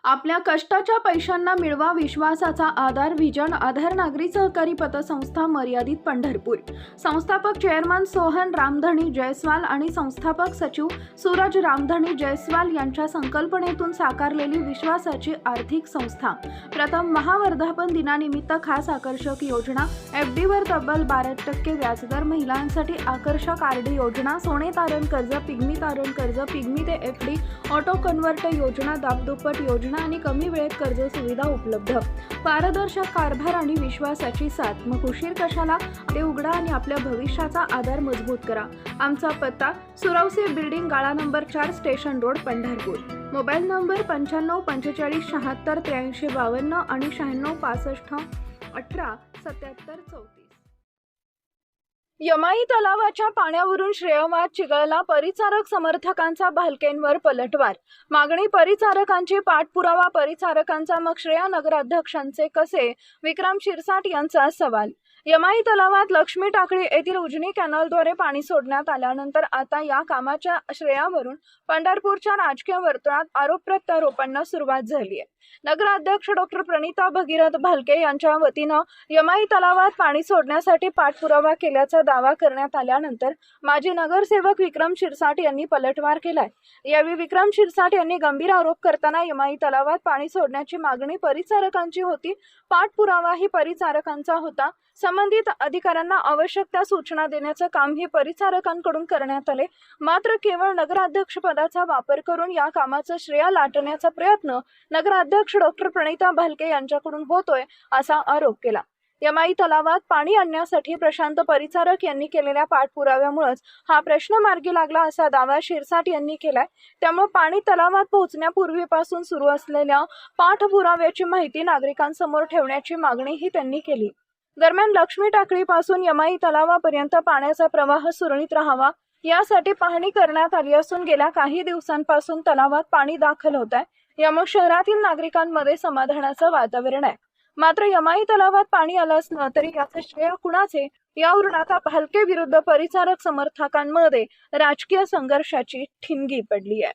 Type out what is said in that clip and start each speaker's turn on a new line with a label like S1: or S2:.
S1: आपल्या कष्टाच्या पैशांना मिळवा विश्वासाचा आधार विजन आधार नागरी सहकारी पतसंस्था मर्यादित पंढरपूर। संस्थापक चेअरमन सोहन रामधणी जयस्वाल आणि संस्थापक सचिव सूरज रामधणी जयस्वाल यांच्या संकल्पनेतून साकारलेली विश्वासाची आर्थिक संस्था। प्रथम महावर्धापन दिनानिमित्त खास आकर्षक योजना, FD वर तब्बल 12% व्याजदर, महिलांसाठी आकर्षक RD योजना, सोने तारण कर्ज, पिग्मी तारण कर्ज, पिग्मी ते FD, ऑटो कन्व्हर्ट योजना, दाबदुप्पट योजना आणि कमी वेळेत कर्ज सुविधा उपलब्ध। पारदर्शक कारभार आणि विश्वासाची साथ। मग उशीर कशाला, ते उघडा आणि आपल्या भविष्याचा आधार मजबूत करा। आमचा पत्ता सुरवसे बिल्डिंग, गाळा number 4, station road, Pandharpur. Mobile number 95 45 76 83 52 आणि 96 65 18 77 34। यमाई तलावाच्या पाण्यावरून श्रेयवाद चिघळला, परिचारक समर्थकांचा भालकेंवर पलटवार। मागणी परिचारकांची, पाठपुरावा परिचारकांचा, मग श्रेया नगराध्यक्षांचे कसे, विक्रम शिरसाट यांचा सवाल। यमाई तलावात लक्ष्मी टाकळी येथील उजनी कॅनलद्वारे पाणी सोडण्यात आल्यानंतर आता या कामाच्या श्रेयावरून पंढरपूरच्या राजकीय वर्तुळात आरोप प्रत्यारोपांना सुरुवात झाली आहे। नगराध्यक्ष डॉक्टर प्रणिता भगीरथ भालके यांच्या वतीनं यमाई तलावात पाणी सोडण्यासाठी पाठपुरावा केल्याचा दावा करण्यात आल्यानंतर माजी नगरसेवक विक्रम शिरसाट यांनी पलटवार केलाय। यावेळी विक्रम शिरसाट यांनी गंभीर आरोप करताना यमाई तलावात पाणी सोडण्याची मागणी परिचारकांची होती, पाठपुरावाही परिचारकांचा होता, संबंधित अधिकाऱ्यांना आवश्यक त्या सूचना देण्याचं कामही परिचारकांकडून करण्यात आले, मात्र केवळ नगराध्यक्ष पदाचा वापर करून या कामाचं श्रेय लाटण्याचा प्रयत्न नगराध्यक्ष डॉक्टर प्रणिता भालके यांच्याकडून होतोय असा आरोप केला। यमाई तलावात पाणी आणण्यासाठी प्रशांत परिचारक यांनी केलेल्या पाठपुराव्यामुळेच हा प्रश्न मार्गी लागला असा दावा शिरसाट यांनी केलाय। त्यामुळे पाणी तलावात पोहोचण्यापूर्वीपासून सुरू असलेल्या पाठपुराव्याची माहिती नागरिकांसमोर ठेवण्याची मागणीही त्यांनी केली। दरम्यान लक्ष्मी टाकळीपासून यमाई तलावापर्यंत पाण्याचा प्रवाह सुरळीत राहावा यासाठी पाहणी करण्यात आली असून गेल्या काही दिवसांपासून तलावात पाणी दाखल होत आहे। यामुळे शहरातील नागरिकांमध्ये समाधानाचं वातावरण आहे। मात्र यमाई तलावात पाणी आलं असलं तरी याचे श्रेय कुणाचे, यावरून आता भालके विरुद्ध परिचारक समर्थकांमध्ये राजकीय संघर्षाची ठिणगी पडली आहे।